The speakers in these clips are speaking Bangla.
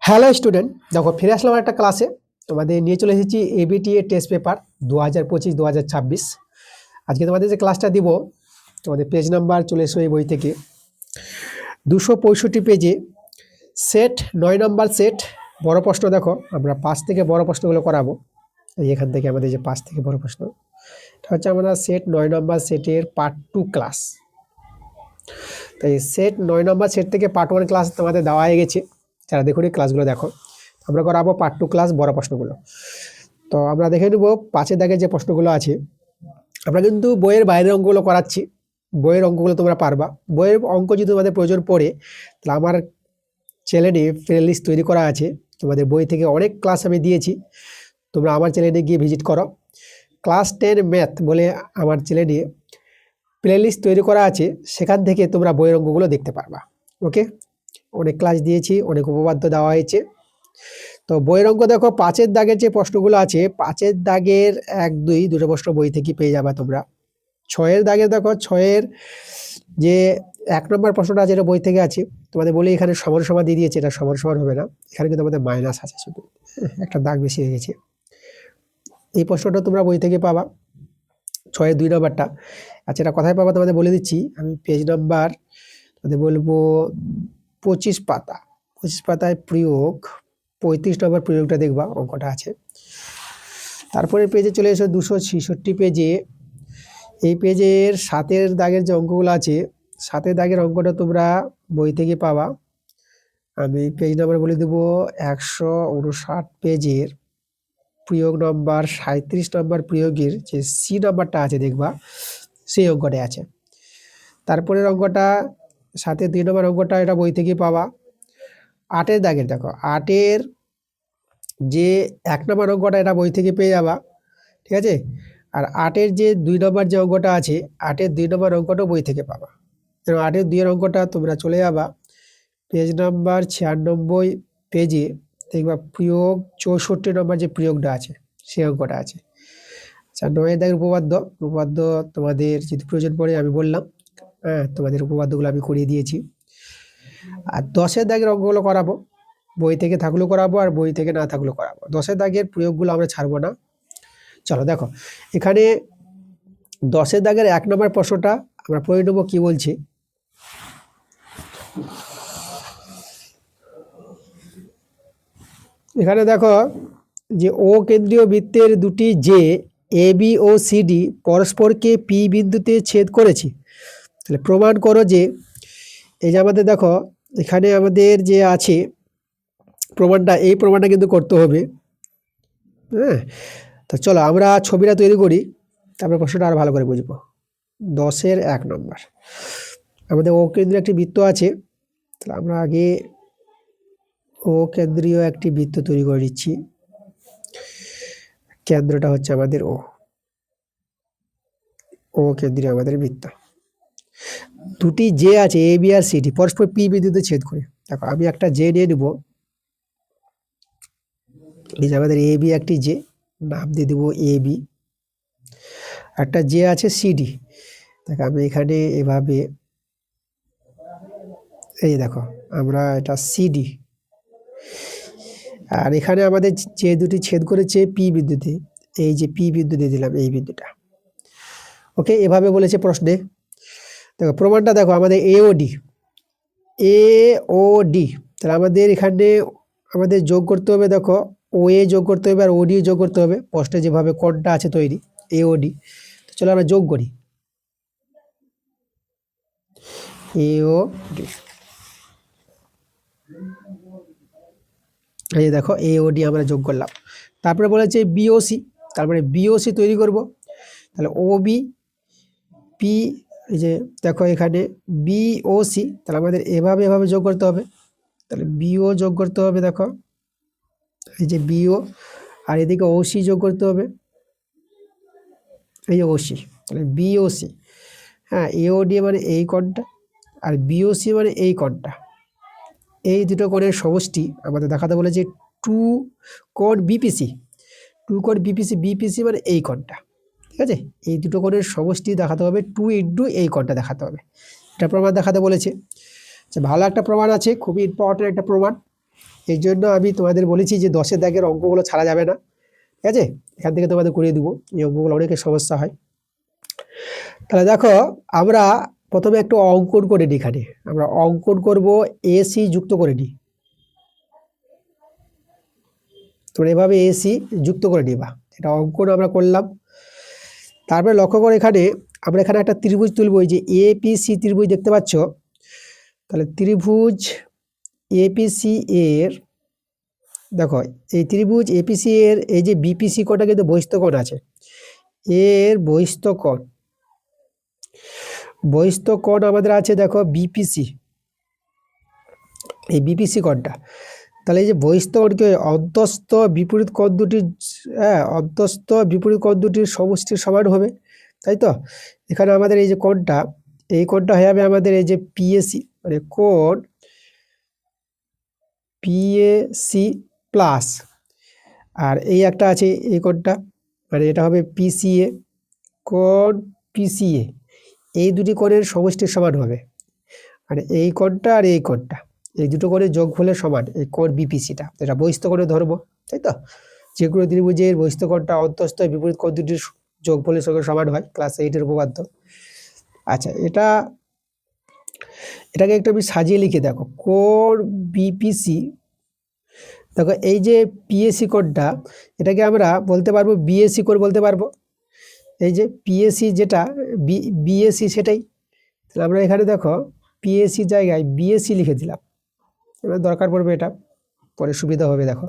হ্যালো স্টুডেন্ট, দেখো ফিরে আসলাম একটা ক্লাসে। তোমাদের নিয়ে চলে এসেছি এবিটিএ টেস্ট পেপার 2025-2026। আজকে তোমাদের যে ক্লাসটা দিব, তোমাদের পেজ নাম্বার চলে এসো এই বই থেকে 265 পেজে সেট 9 নম্বর সেট বড় প্রশ্ন। দেখো আমরা 5 থেকে বড় প্রশ্নগুলো করাবো। এখান থেকে আমাদের যে 5 থেকে বড় প্রশ্ন, এটা হচ্ছে আমরা সেট 9 নম্বর সেটের পার্ট 2 ক্লাস। তাই সেট 9 নম্বর সেট থেকে পার্ট 1 ক্লাস তোমাদের দেওয়া হয়ে গেছে। যারা দেখুন এই ক্লাসগুলো দেখো, আমরা করাবো পার্ট 2 ক্লাস বড় প্রশ্নগুলো। তো আমরা দেখে নেব 5-এর দাগের যে প্রশ্নগুলো আছে। আমরা কিন্তু বইয়ের বাইরের অঙ্কগুলো করাচ্ছি, বইয়ের অঙ্কগুলো তোমরা পারবা। বইয়ের অঙ্ক যদি তোমাদের প্রয়োজন পড়ে, তাহলে আমার চ্যানেলে প্লেলিস্ট তৈরি করা আছে। তোমাদের বই থেকে অনেক ক্লাস আমি দিয়েছি, তোমরা আমার চ্যানেলে গিয়ে ভিজিট করো। ক্লাস 10 ম্যাথ বলে আমার চ্যানেলে প্লেলিস্ট তৈরি করা আছে, সেখান থেকে তোমরা বইয়ের অঙ্কগুলো দেখতে পারবা। ওকে, অনেক ক্লাস দিয়েছি, অনেক উপপাদ্য দেওয়া হয়েছে। তো বইয়ের অঙ্ক দেখো 5-এর দাগের যে প্রশ্নগুলো আছে, 5-এর দাগের 1-2 দুটো প্রশ্ন বই থেকে পেয়ে যাবে তোমরা। 6-এর দাগের দেখো 6-এর যে 1 নম্বর প্রশ্নটা যেটা বই থেকে আছে, তোমাদের বলি এখানে সমান সমান দিয়ে দিয়েছে, এটা সমান সমান হবে না, এখানে কিন্তু আমাদের মাইনাস আছে, শুধু একটা দাগ বেশি হয়ে গেছে। এই প্রশ্নটা তোমরা বই থেকে পাবা, 6-এর 2 নম্বরটা। আচ্ছা, এটা কোথায় পাবা তোমাদের বলে দিচ্ছি আমি। পেজ নাম্বার তোমাদের বলবো 25 পাতা, 25 পাতায় প্রয়োগ 35 নম্বর প্রয়োগটা দেখবা, অঙ্কটা আছে। তারপরে পেজে চলে এসো 266 পেজে। এই পেজের 7-এর দাগের যে অঙ্কগুলো আছে, 7-এর দাগের অঙ্কটা তোমরা বই থেকে পাবা। আমি পেজ নাম্বার বলে দেবো 159 পেজের প্রয়োগ নম্বর 37 নম্বর প্রয়োগের যে সি নাম্বারটা আছে দেখবা, সেই অঙ্কটাই আছে। তারপরের অঙ্কটা 7-এর 2 নম্বর অঙ্কটা, এটা বই থেকে পাবা। 8-এর দাগের দেখো, 8-এর যে 1 নম্বর অঙ্কটা, এটা বই থেকে পেয়ে যাবা, ঠিক আছে। আর 8-এর যে 2 নম্বর যে অঙ্কটা আছে, 8-এর 2 নম্বর অঙ্কটাও বই থেকে পাবা। 8-এর 2 এর অঙ্কটা তোমরা চলে যাবা পেজ নাম্বার 96 পেজে, দেখবা প্রয়োগ 64 নম্বর যে প্রয়োগটা আছে, সেই অঙ্কটা আছে। আচ্ছা, 9-এর দাগের উপপাদ্য তোমাদের যদি প্রয়োজন পড়ে আমি বললাম, হ্যাঁ, তোমাদের উপপাদ্যগুলো আমি করিয়ে দিয়েছি। আর 10-এর দাগের অঙ্কগুলো করাবো, বই থেকে থাকলেও করাবো আর বই থেকে না থাকলেও করাবো। 10-এর দাগের প্রয়োগগুলো আমরা ছাড়বো না। চলো দেখো, এখানে 10-এর দাগের 1 নম্বর প্রশ্নটা আমরা পড়ে নেবো কি বলছি। এখানে দেখো যে ও কেন্দ্রীয় বৃত্তের দুটি যে এ বি ও সিডি পরস্পরকে পি বিন্দুতে ছেদ করেছে, তাহলে প্রমাণ করো যে, এই যে আমাদের দেখো এখানে আমাদের যে আছে প্রমাণটা, এই প্রমাণটা কিন্তু করতে হবে। হ্যাঁ, তো চলো আমরা ছবিটা তৈরি করি, তারপরে প্রশ্নটা আরো ভালো করে বুঝবো। 10-এর 1 নম্বর, আমাদের ও কেন্দ্রীয় একটি বৃত্ত আছে, তাহলে আমরা আগে ও কেন্দ্রীয় একটি বৃত্ত তৈরি করে নিচ্ছি। কেন্দ্রটা হচ্ছে আমাদের ও কেন্দ্রীয় আমাদের বৃত্ত। দুটি যে আছে এ বি আর সিডি পরস্পর পি বিন্দুতে ছেদ করে। দেখো আমি একটা জে নিয়ে নিব, এই যে আমাদের এ বি একটি জে, নাম দিয়ে দেবো এ বি। একটা জে আছে সিডি, দেখো আমি এখানে এভাবে, এই দেখো আমরা এটা সিডি। আর এখানে আমাদের যে দুটি ছেদ করেছে পি বিন্দুতে, এই যে পি বিন্দু দিয়ে দিলাম, এই বিন্দুটা। ওকে, এভাবে বলেছে প্রশ্নে। দেখো প্রমাণটা দেখো, আমাদের এ ও ডি, তাহলে আমাদের এখানে আমাদের যোগ করতে হবে। দেখো ও এ যোগ করতে হবে আর ও ডি যোগ করতে হবে, প্রশ্নে যেভাবে কোডটা আছে তৈরি এ ও ডি। চলো আমরা যোগ করি এ ও ডি। এই দেখো এ ও ডি আমরা যোগ করলাম। তারপরে বলেছে বিওসি, তারপরে বিওসি তৈরি করব। তাহলে ও বি পি, এই যে দেখো এখানে বিওসি, তাহলে আমাদের এভাবে এভাবে যোগ করতে হবে। তাহলে বিও যোগ করতে হবে, দেখো এই যে বিও, আর এদিকে ওসি যোগ করতে হবে, এই যে ওসি, তাহলে বিওসি। হ্যাঁ, এওডি মানে এই কোণটা, আর বিওসি মানে এই কোণটা। এই দুটো কোণের সমষ্টি আমাদের দেখাতে বলেছে টু কোণ বিপিসি। টু কোণ বিপিসি, বিপিসি মানে এই কোণটা, ঠিক আছে। এই দুটো কোণের সমষ্টি দেখাতে হবে 2 ইন্টু এই কোণটা দেখাতে হবে, এটা প্রমাণ দেখাতে বলেছে। আচ্ছা, ভালো একটা প্রমাণ আছে, খুবই ইম্পর্টেন্ট একটা প্রমাণ। এই জন্য আমি তোমাদের বলেছি যে 10-এর দাগের অঙ্কগুলো ছাড়া যাবে না, ঠিক আছে? এখান থেকে তোমাদের করিয়ে দিব, এই অঙ্কগুলো অনেকের সমস্যা হয়। তাহলে দেখো আমরা প্রথমে একটু অঙ্কন করে নিই, এখানে আমরা অঙ্কন করব, এসি যুক্ত করে নিই। তোমরা এভাবে এসি যুক্ত করে নিবা, এটা অঙ্কন আমরা করলাম। তারপরে লক্ষ্য করে এখানে আমরা এখানে একটা ত্রিভুজ তুলব, এই যে এপিসি ত্রিভুজ দেখতে পাচ্ছ। তাহলে ত্রিভুজ এপিসি এর দেখো, এই ত্রিভুজ এপিসি এর এই যে বিপিসি কোণটা কিন্তু বহিস্থ কোণ আছে, এর বহিস্থ কোণ আমাদের আছে দেখো বিপিসি, এই বিপিসি কোণটা। তাহলে এই যে বহিস্থ কোণকে অন্তস্থ বিপরীত কোণ দুটির, হ্যাঁ অন্তস্থ বিপরীত কোণ দুটির সমষ্টির সমান হবে, তাই তো? এখানে আমাদের এই যে কোণটা, এই কোণটা হয়ে যাবে আমাদের এই যে পিএসি, মানে কোণ পিএসি প্লাস, আর এই একটা আছে এই কোণটা, মানে এটা হবে পিসিএ, কোণ পিসিএ। এই দুটি কোণের সমষ্টির সমান হবে, মানে এই কোণটা আর এই কোণটা, এই দুটো কোণের যোগফলের সমান এই কোণ বিপিসিটা, এটা বহিস্থ কোণে ধরবো, তাই তো? যে কোনো ত্রিভুজের বহিস্থ কোণটা অন্তস্থ বিপরীত কোণ দুটির যোগফলের সঙ্গে সমান হয়, ক্লাস 8-এর উপপাদ্য। আচ্ছা, এটাকে একটু আমি সাজিয়ে লিখে দেখো, কোণ বিপিসি, দেখো এই যে পিএসি কোণটা, এটাকে আমরা বলতে পারবো বিএসি কোণ বলতে পারবো। এই যে পিএসি যেটা বিএসি সেটাই, তাহলে আমরা এখানে দেখো পিএসি জায়গায় বিএসি লিখে দিলাম, এবার দরকার পড়বে এটা, পরে সুবিধা হবে। দেখো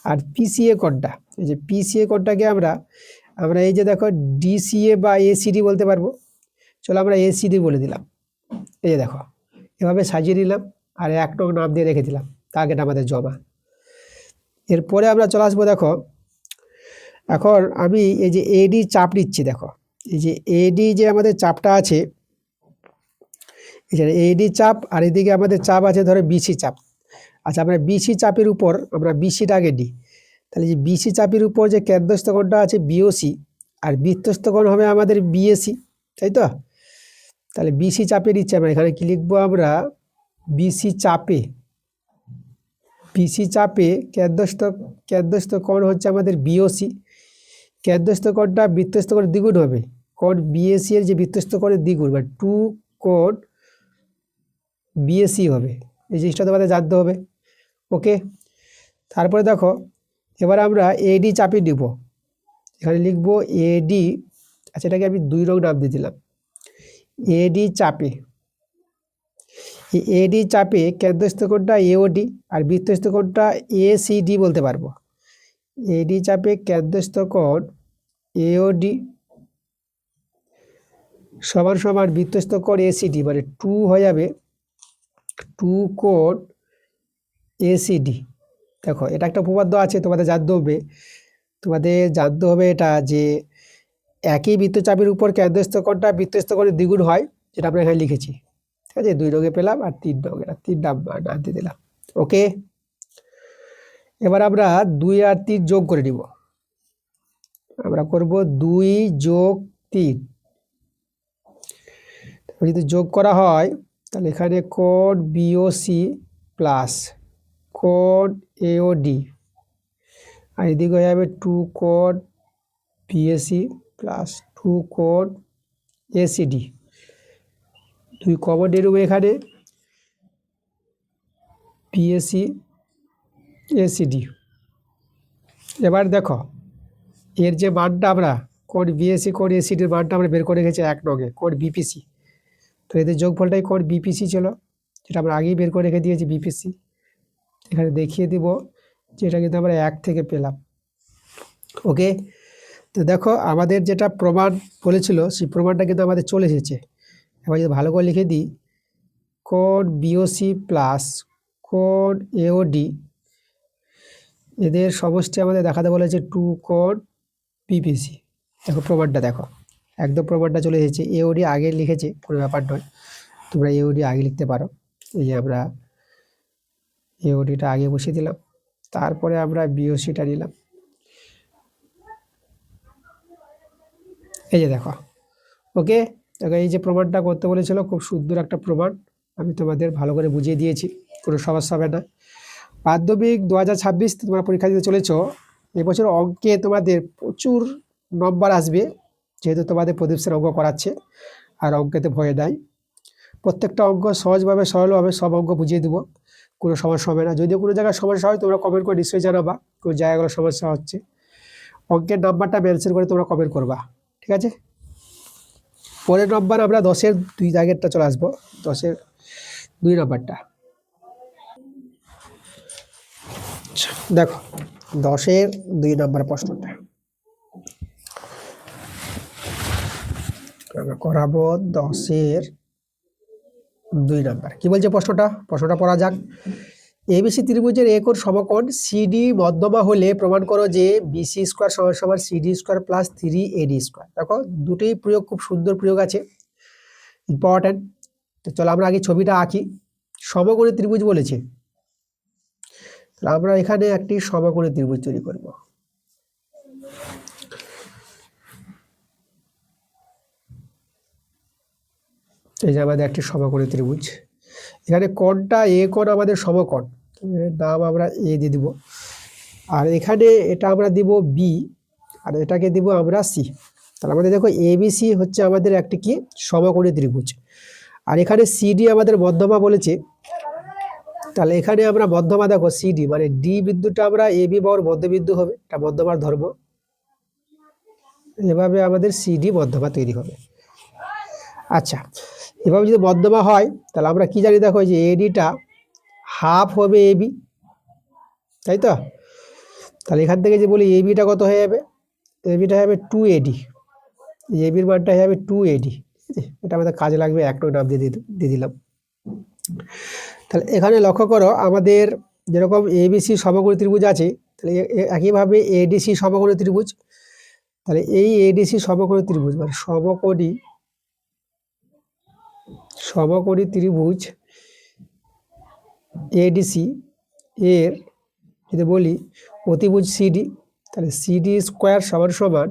আর পিসিএ কোণটা, এই যে পিসিএ কোণটাকে আমরা এই যে দেখো ডিসিএ বা এসিডি বলতে পারবো, চলো আমরা এসিডি বলে দিলাম। এই যে দেখো এভাবে সাজিয়ে নিলাম, আর এক নং নাম দিয়ে রেখে দিলাম, টার্গেট আমাদের জমা। এরপরে আমরা চলে আসবো, দেখো এখন আমি এই যে এডি চাপ নিচ্ছি, দেখো এই যে এডি যে আমাদের চাপটা আছে, এখানে এডি চাপ, আর এদিকে আমাদের চাপ আছে ধরো বিসি চাপ। আচ্ছা, আমরা বিসি চাপের উপর আমরা বিসিটা আগে নিই, তাহলে যে বিসি চাপের উপর যে কেন্দ্রস্থ কোণটা আছে বিওসি, আর বৃত্তস্থ কোণ হবে আমাদের বিএসি, তাই তো? তাহলে বিসি চাপে নিচ্ছে, আমরা এখানে কি লিখবো, আমরা বিসি চাপে কেন্দ্রস্থ কোণ হচ্ছে আমাদের বিওসি, কেন্দ্রস্থ কোণটা বৃত্তস্থ কোণের দ্বিগুণ হবে, কোণ বিএসি এর যে বৃত্তস্থ কোণের দ্বিগুণ, মানে 2 কোণ বিএসি হবে, এই জিনিসটা তোমাদের জানতে হবে। ওকে, তারপরে দেখো এবার আমরা এডি চাপে নিব, এখানে লিখবো এডি, আচ্ছা এটাকে আমি 2 রং নাম দিয়ে দিলাম, এডি চাপে। এডি চাপে কেন্দ্রস্থ কোণটা এওডি, আর বৃত্তস্থ কোণটা এসিডি বলতে পারবো। এডি চাপে কেন্দ্রস্থ কোণ এওডি সমান সমান বৃত্তস্থ কোণ এসিডি, মানে 2 হয়ে যাবে 2 কোণ এসিডি। দেখো এটা একটা উপপাদ্য আছে, তোমাদের জানতে হবে এটা, যে একই বৃত্তচাপের উপর কেন্দ্রস্থ কোণটা বৃত্তস্থ কোণের দ্বিগুণ হয়, যেটা আমরা এখানে লিখেছি, ঠিক আছে? 2 রঙে পেলাম, আর 3 রঙে, 3 নাম্বার নাম দিয়ে দিলাম। ওকে, এবার আমরা 2 আর 3 যোগ করে নিব, আমরা করব 2 যোগ 3। যদি যোগ করা হয় তাহলে এখানে কোণ বিওসি প্লাস কোণ এওডি, আর এদিকে হয়ে যাবে 2 কোণ বিএসি প্লাস 2 কোণ এসিডি। 2 কমন নিয়ে নেব এখানে, বিএসি এসিডি। এবার দেখো এর যে মানটা আমরা কোণ বিএসি কোণ এসিডির মানটা আমরা বের করে রেখেছি 1 নঙে, কোণ বিপিসি, তো এদের যোগফলটাই কোণ বিপিসি ছিল, যেটা আমরা আগেই বের করে রেখে দিয়েছি বিপিসি। এখানে দেখিয়ে দিব যে এটা কিন্তু আমরা 1 থেকে পেলাম। ওকে, তো দেখো আমাদের যেটা প্রমাণ বলেছিল সেই প্রমাণটা কিন্তু আমাদের চলে এসেছে। এবার যদি ভালো করে লিখে দিই, কোণ বিওসি প্লাস কোণ এওডি এদের সমষ্টি আমাদের দেখাতে বলেছে 2 কোণ বিপিসি। দেখো প্রমাণটা দেখো, একদম প্রমাণটা চলে এসেছে। এওডি আগে লিখেছে, কোনো ব্যাপার নয়, তোমরা এওডি আগে লিখতে পারো। এই যে আমরা এওডিটা আগে বসিয়ে দিলাম, তারপরে আমরা বিওসিটা নিলাম। এই যে দেখো, ওকে, দেখো এই যে প্রমাণটা করতে বলেছিল, খুব সুন্দর একটা প্রমাণ, আমি তোমাদের ভালো করে বুঝিয়ে দিয়েছি, কোনো সমস্যা হবে না। মাধ্যমিক 2026 তোমরা পরীক্ষা দিতে চলেছ। এবছর অঙ্কে তোমাদের প্রচুর নম্বর আসবে, যেহেতু তোমাদের প্রদীপ স্যার অঙ্ক করাচ্ছে আর অঙ্কেতে ভয় নাই। প্রত্যেকটা অঙ্ক সহজভাবে সরলভাবে সব অঙ্ক বুঝিয়ে দেবো, কোনো সমস্যা হবে না। যদিও কোনো জায়গায় সমস্যা হয় তোমরা কমেন্ট করে নিশ্চয়ই জানাবা কোন জায়গাগুলো সমস্যা হচ্ছে। অঙ্কের নাম্বারটা মেনশন করে তোমরা কমেন্ট করবা, ঠিক আছে। পরের নম্বর আমরা 10-এর 2 দাগেরটা চলে আসবো। 10-এর 2 নম্বরটা দেখো, 10-এর 2 নম্বর প্রশ্নটা আমরা করাবো। 10-এর 2 নম্বর কি বলছে প্রশ্নটা পড়া যাক। এবিসি ত্রিভুজের একর সমকোণ সিডি মধ্যমা হলে প্রমাণ করো যে বিসি স্কোয়ার সমান সমান CD square plus 3AD square. দেখো দুটোই প্রয়োগ, খুব সুন্দর প্রয়োগ আছে, ইম্পর্টেন্ট। তো চলো আমরা আগে ছবিটা আঁকি। সমকোণী ত্রিভুজ বলেছে, তাহলে আমরা এখানে একটি সমকোণী ত্রিভুজ তৈরি করব। এই যে আমাদের একটি সমকোণী ত্রিভুজ, এখানে কোণটা এ কোণ আমাদের সমকোণ, নাম আমরা এ দিয়ে দিব। আর এখানে এটা আমরা দিব বি, আর এটাকে দিব আমরা সি। তাহলে আমাদের দেখো এবিসি হচ্ছে আমাদের একটি কি সমকোণী ত্রিভুজ, আর এখানে সিডি আমাদের মধ্যমা বলেছে। তাহলে এখানে আমরা মধ্যমা দেখো সিডি মানে ডি বিন্দুটা আমরা এবি বর মধ্যবিন্দু হবে, এটা মধ্যমার ধর্ম। এভাবে আমাদের সিডি মধ্যমা তৈরি হবে। আচ্ছা, এভাবে যদি মধ্যমা হয় তাহলে আমরা কি জানি দেখো, যে এডিটা হাফ হবে এবি, তাই তো। তাহলে এখান থেকে যে বলি এবিটা কত হয়ে যাবে, এবিটা হবে 2AD, এবির মানটা হবে 2AD। এটা আমাদের কাজে লাগবে, একটা নাম দিয়ে দিলাম। তাহলে এখানে লক্ষ্য করো আমাদের যেরকম এবিসি সমকোণী ত্রিভুজ আছে, তাহলে একইভাবে এডিসি সমকোণী ত্রিভুজ। তাহলে এই এডিসি সমকোণী ত্রিভুজ মানে সমকোণী ত্রিভুজ এডিসি এর যদি বলি অতিভুজ সিডি, তাহলে সিডি স্কোয়ার সমান সমান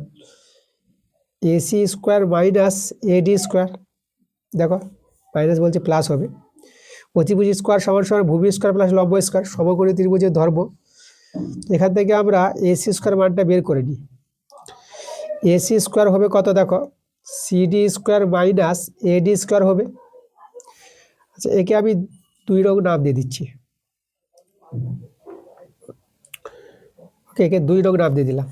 AC square minus AD square. দেখো মাইনাস বলছে প্লাস হবে। অতিভুজ স্কোয়ার সমান সমান ভূমি স্কোয়ার প্লাস লম্ব স্কোয়ার, সমকোণী ত্রিভুজের ধর্ম। এখান থেকে আমরা এসি স্কোয়ার মানটা বের করে নিই। এসি স্কোয়ার হবে কত দেখো, CD square minus AD square হবে। আচ্ছা, একে আমি 2 রং নাম দিয়ে দিচ্ছি। ওকে, একে 2 রং নাম দিয়ে দিলাম।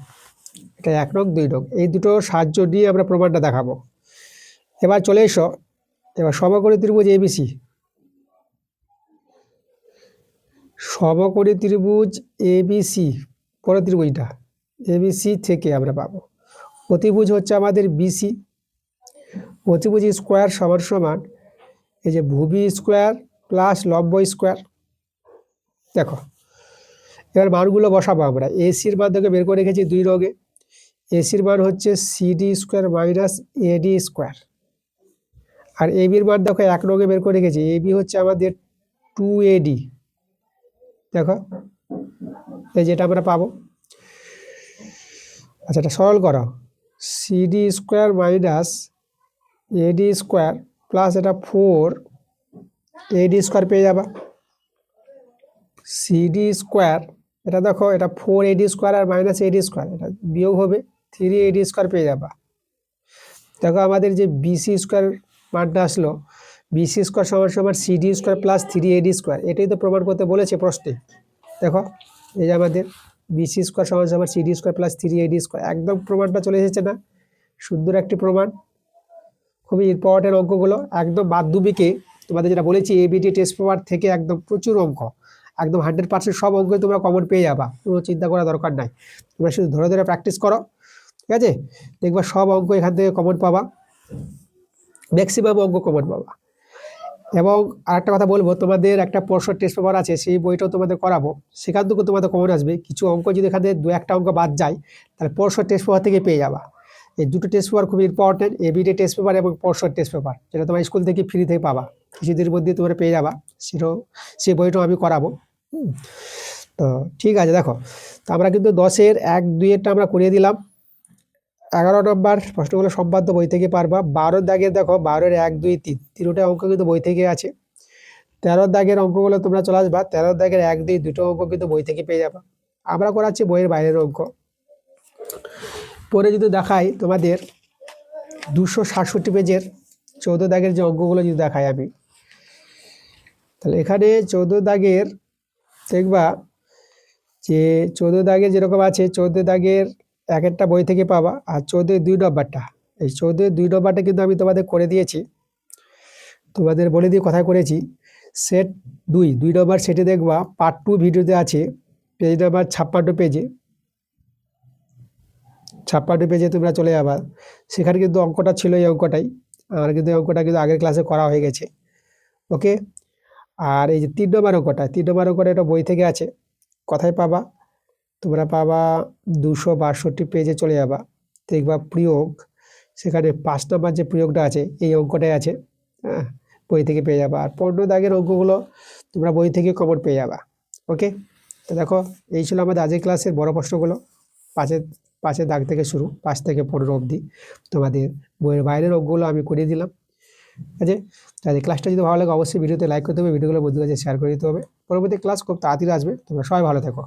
এটা 1 রং 2 রং, এই দুটো সাহায্য নিয়ে আমরা প্রমাণটা দেখাবো। এবার চলে এসো, এবার সমকোণী ত্রিভুজ এবিসি, সমকোণী ত্রিভুজ এবিসি, পরের ত্রিভুজটা এবিসি থেকে আমরা পাবো অতিভুজ হচ্ছে আমাদের বিসি। অতিভুজ স্কোয়ার সমান সমান এই যে ভূমি স্কোয়ার প্লাস লম্ব স্কোয়ার। দেখো এবার মানগুলো বসাবো আমরা। এসির মান থেকে বের করে রেখেছি 2 রঙে। এসির মান হচ্ছে CD square minus AD square, আর এবির মান দেখো 1 রঙে বের করে রেখেছি। এবি হচ্ছে আমাদের 2AD। দেখো এই যেটা আমরা পাবো। আচ্ছা, এটা সরল করো, CD square minus AD square plus এটা 4AD স্কোয়ার পেয়ে যাবা। সিডি স্কোয়ার এটা দেখো, এটা 4AD স্কোয়ার আর মাইনাস এডি স্কোয়ার, এটা বিয়োগ হবে 3AD স্কোয়ার পেয়ে যাবা। দেখো আমাদের যে বিসি স্কোয়ার মানটা আসলো, বিসি স্কোয়ার সমান সমান CD square plus 3AD square, এটাই তো প্রমাণ করতে বলেছে প্রশ্নে। দেখো এই যে আমাদের বিসি স্কোয়ার সমান সমান CD square plus 3AD square, একদম প্রমাণটা চলে এসেছে না, সুন্দর একটি প্রমাণ। খুবই ইম্পর্টেন্ট অঙ্কগুলো, একদম মাধ্যমিকে তোমাদের যেটা বলেছি এবিটি টেস্ট পেপার থেকে একদম প্রচুর অঙ্ক, একদম 100% সব অঙ্কে তোমরা কমন পেয়ে যাবা, কোনো চিন্তা করার দরকার নাই। তোমরা শুধু ধরে ধরে প্র্যাকটিস করো, ঠিক আছে, দেখবা সব অঙ্ক এখান থেকে কমন পাবা, ম্যাক্সিমাম অঙ্ক কমন পাবা। এবং আরেকটা কথা বলবো, তোমাদের একটা পরশু টেস্ট পেপার আছে, সেই বইটাও তোমাদের করাবো, সেখান থেকে তোমাদের কমন আসবে। কিছু অঙ্ক যদি এখান থেকে 2-1টা অঙ্ক বাদ যায়, তাহলে পরশু টেস্ট পেপার থেকে পেয়ে যাবা। এই দুটো টেস্ট পেপার খুব ইম্পর্টেন্ট, এবিডি টেস্ট পেপার এবং পরশু টেস্ট পেপার, যেটা তোমার স্কুল থেকে ফ্রি থেকে পাবা, কিছুদিনের মধ্যে তোমরা পেয়ে যাবা। সেই বইটাও আমি করাবো। তো ঠিক আছে, দেখো তো আমরা কিন্তু 10-এর 1-2-এরটা আমরা করিয়ে দিলাম। 11 নম্বর প্রশ্নগুলো সম্পাদ্য বই থেকে পারবা। 12 দাগের দেখো, 12-এর 1, 2, 3 তিনটা অঙ্ক কিন্তু বই থেকে আছে। 13 দাগের অঙ্কগুলো তোমরা চলে আসবা। 13 দাগের 1, 2 দুটো অঙ্ক কিন্তু বই থেকে পেয়ে যাবা। আমরা করাচ্ছি বইয়ের বাইরের অঙ্ক। পরে যদি দেখাই তোমাদের 267 পেজের 14 দাগের যে অঙ্কগুলো যদি দেখাই আমি, তাহলে এখানে 14 দাগের দেখবা যে 14 দাগের যেরকম আছে, 14 দাগের এক একটা বই থেকে পাবা। আর 14 2 নম্বরটা, এই 14 2 নম্বরটা কিন্তু আমি তোমাদের করে দিয়েছি। তোমাদের বলে দিয়ে কথায় করেছি, সেট 2 নম্বর সেটে দেখবা পার্ট 2 ভিডিওতে আছে, পেজ নাম্বার 56 পেজে। 56 পেজে তোমরা চলে যাবা, সেখানে কিন্তু অঙ্কটা ছিল এই অঙ্কটাই। আর কিন্তু এই অঙ্কটা কিন্তু আগের ক্লাসে করা হয়ে গেছে। ওকে, আর এই যে 3 নম্বর অঙ্কটা, 3 নম্বর অঙ্কটা এটা বই থেকে আছে। কোথায় পাবা? তোমরা পাবা 262 পেজে চলে যাবা, দেখবা প্রয়োগ, সেখানে 5 নম্বর যে প্রয়োগটা আছে এই অঙ্কটাই আছে। হ্যাঁ, বই থেকে পেয়ে যাবা। আর 15 দাগের অঙ্কগুলো তোমরা বই থেকে কমন পেয়ে যাবা। ওকে, তো দেখো এই ছিল আমাদের আজকের ক্লাসের বড় প্রশ্নগুলো। পাঁচের দাগ থেকে শুরু, 5 থেকে 15 অবধি তোমাদের বইয়ের বাইরের অঙ্কগুলো আমি করিয়ে দিলাম। ঠিক আছে, তাহলে ক্লাসটা যদি ভালো লাগে অবশ্যই ভিডিওতে লাইক করতে হবে, ভিডিওগুলো বন্ধুদের কাছে শেয়ার করে দিতে হবে। পরবর্তী ক্লাস খুব তাড়াতাড়ি আসবে। তোমরা সবাই ভালো থেকো।